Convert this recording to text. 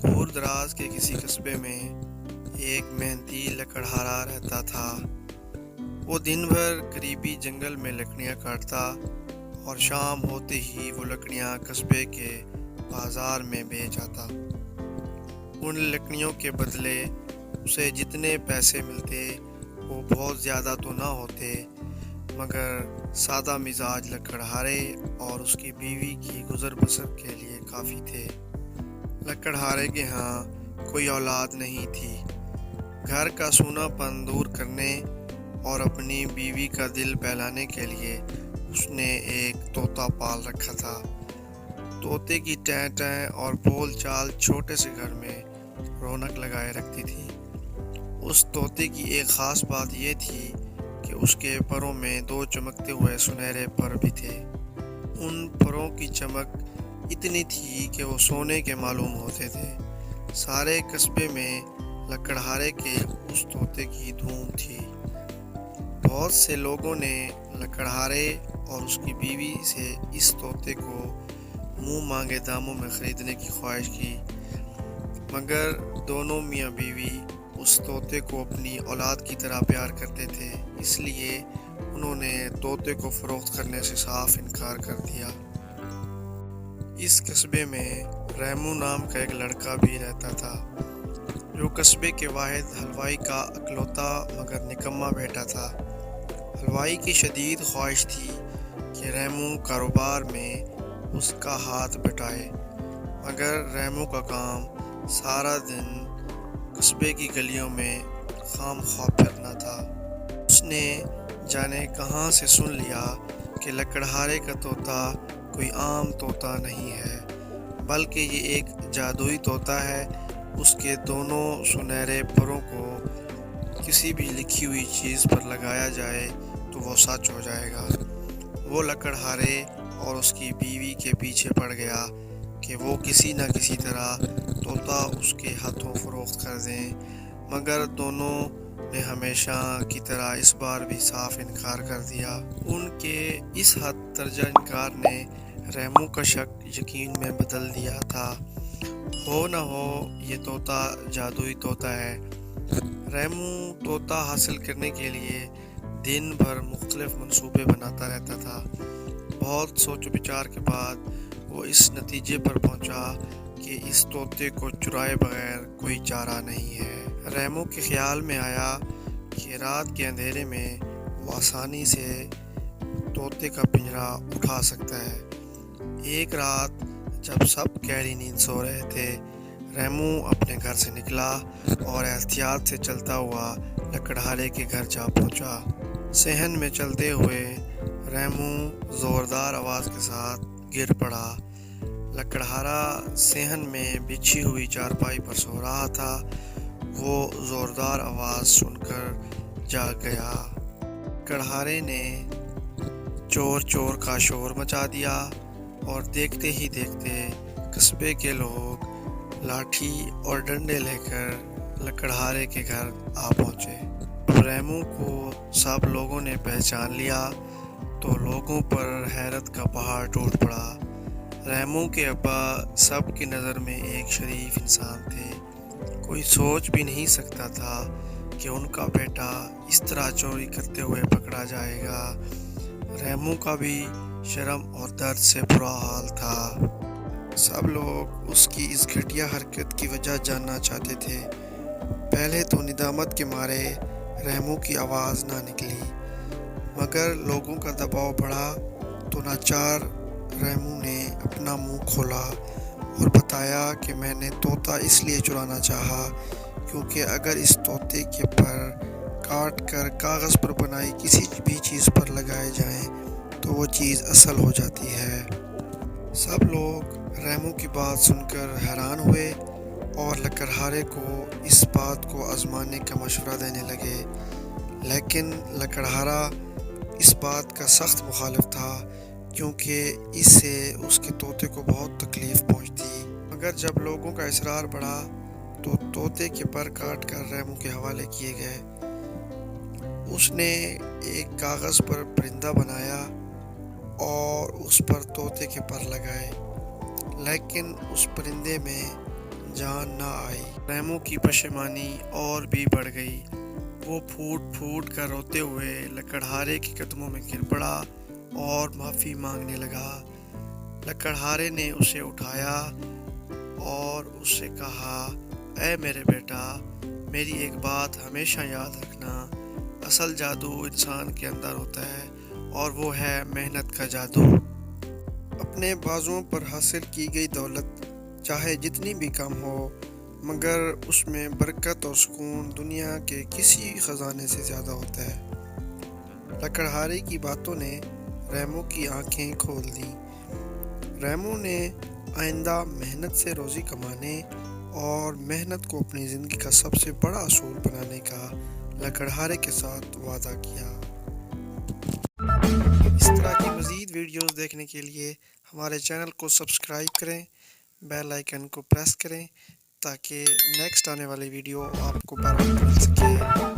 دور دراز کے کسی قصبے میں ایک محنتی لکڑہارا رہتا تھا۔ وہ دن بھر قریبی جنگل میں لکڑیاں کاٹتا اور شام ہوتے ہی وہ لکڑیاں قصبے کے بازار میں بیچ آتا۔ ان لکڑیوں کے بدلے اسے جتنے پیسے ملتے وہ بہت زیادہ تو نہ ہوتے، مگر سادہ مزاج لکڑہارے اور اس کی بیوی کی گزر بسر کے لیے کافی تھے۔ لکڑہارے کے ہاں کوئی اولاد نہیں تھی۔ گھر کا سونا پن دور کرنے اور اپنی بیوی کا دل بہلانے کے لیے اس نے ایک طوطا پال رکھا تھا۔ طوطے کی ٹیں ٹیں اور بول چال چھوٹے سے گھر میں رونق لگائے رکھتی تھی۔ اس طوطے کی ایک خاص بات یہ تھی کہ اس کے پروں میں 2 چمکتے ہوئے سنہرے پر بھی تھے۔ ان پروں کی چمک اتنی تھی کہ وہ سونے کے معلوم ہوتے تھے۔ سارے قصبے میں لکڑہارے کے اس طوطے کی دھوم تھی۔ بہت سے لوگوں نے لکڑہارے اور اس کی بیوی سے اس طوطے کو منہ مانگے داموں میں خریدنے کی خواہش کی، مگر دونوں میاں بیوی اس طوطے کو اپنی اولاد کی طرح پیار کرتے تھے، اس لیے انہوں نے طوطے کو فروخت کرنے سے صاف انکار کر دیا۔ اس قصبے میں ریمو نام کا ایک لڑکا بھی رہتا تھا، جو قصبے کے واحد حلوائی کا اکلوتا مگر نکما بیٹا تھا۔ حلوائی کی شدید خواہش تھی کہ ریمو کاروبار میں اس کا ہاتھ بٹائے، مگر ریمو کا کام سارا دن قصبے کی گلیوں میں خام خواہ پھرنا تھا۔ اس نے جانے کہاں سے سن لیا کہ لکڑہارے کا طوطا کوئی عام طوطا نہیں ہے، بلکہ یہ ایک جادوئی طوطا ہے۔ اس کے دونوں سنہرے پروں کو کسی بھی لکھی ہوئی چیز پر لگایا جائے تو وہ سچ ہو جائے گا۔ وہ لکڑہارے اور اس کی بیوی کے پیچھے پڑ گیا کہ وہ کسی نہ کسی طرح طوطا اس کے ہاتھوں فروخت کر دیں، مگر دونوں نے ہمیشہ کی طرح اس بار بھی صاف انکار کر دیا۔ ان کے اس حد درجہ انکار نے ریمو کا شک یقین میں بدل دیا تھا۔ ہو نہ ہو یہ طوطا جادوئی طوطا ہے۔ ریمو طوطا حاصل کرنے کے لیے دن بھر مختلف منصوبے بناتا رہتا تھا۔ بہت سوچ و بچار کے بعد وہ اس نتیجے پر پہنچا کہ اس طوطے کو چرائے بغیر کوئی چارہ نہیں ہے۔ ریمو کے خیال میں آیا کہ رات کے اندھیرے میں وہ آسانی سے طوطے کا پنجرا اٹھا سکتا ہے۔ ایک رات جب سب گہری نیند سو رہے تھے، ریمو اپنے گھر سے نکلا اور احتیاط سے چلتا ہوا لکڑہارے کے گھر جا پہنچا۔ صحن میں چلتے ہوئے ریمو زوردار آواز کے ساتھ گر پڑا۔ لکڑہارا صحن میں بچھی ہوئی چارپائی پر سو رہا تھا۔ وہ زوردار آواز سن کر جاگ گیا۔ لکڑہارے نے چور چور کا شور مچا دیا اور دیکھتے ہی دیکھتے قصبے کے لوگ لاٹھی اور ڈنڈے لے کر لکڑہارے کے گھر آ پہنچے۔ ریمو کو سب لوگوں نے پہچان لیا تو لوگوں پر حیرت کا پہاڑ ٹوٹ پڑا۔ ریمو کے ابا سب کی نظر میں ایک شریف انسان تھے۔ کوئی سوچ بھی نہیں سکتا تھا کہ ان کا بیٹا اس طرح چوری کرتے ہوئے پکڑا جائے گا۔ ریمو کا بھی شرم اور درد سے برا حال تھا۔ سب لوگ اس کی اس گھٹیا حرکت کی وجہ جاننا چاہتے تھے۔ پہلے تو ندامت کے مارے ریمو کی آواز نہ نکلی، مگر لوگوں کا دباؤ بڑھا تو ناچار ریمو نے اپنا منہ کھولا اور بتایا کہ میں نے طوطا اس لیے چرانا چاہا کیونکہ اگر اس طوطے کے پر کاٹ کر کاغذ پر بنائی کسی بھی چیز پر لگائے جائیں تو وہ چیز اصل ہو جاتی ہے۔ سب لوگ ریمو کی بات سن کر حیران ہوئے اور لکڑہارے کو اس بات کو آزمانے کا مشورہ دینے لگے، لیکن لکڑہارا اس بات کا سخت مخالف تھا کیونکہ اس سے اس کے طوطے کو بہت تکلیف پہنچتی۔ مگر جب لوگوں کا اصرار بڑھا تو طوطے کے پر کاٹ کر ریمو کے حوالے کیے گئے۔ اس نے ایک کاغذ پر پرندہ بنایا اور اس پر طوطے کے پر لگائے، لیکن اس پرندے میں جان نہ آئی۔ ریمو کی پشیمانی اور بھی بڑھ گئی۔ وہ پھوٹ پھوٹ کر روتے ہوئے لکڑہارے کے قدموں میں گر پڑا اور معافی مانگنے لگا۔ لکڑہارے نے اسے اٹھایا اور اس سے کہا، اے میرے بیٹا، میری ایک بات ہمیشہ یاد رکھنا، اصل جادو انسان کے اندر ہوتا ہے اور وہ ہے محنت کا جادو۔ اپنے بازوؤں پر حاصل کی گئی دولت چاہے جتنی بھی کم ہو، مگر اس میں برکت اور سکون دنیا کے کسی خزانے سے زیادہ ہوتا ہے۔ لکڑہارے کی باتوں نے ریمو کی آنکھیں کھول دیں۔ ریمو نے آئندہ محنت سے روزی کمانے اور محنت کو اپنی زندگی کا سب سے بڑا اصول بنانے کا لکڑہارے کے ساتھ وعدہ کیا۔ اس طرح کی مزید ویڈیوز دیکھنے کے لیے ہمارے چینل کو سبسکرائب کریں، بیل آئیکن کو پریس کریں تاکہ نیکسٹ آنے والی ویڈیو آپ کو بر وقت مل سکے۔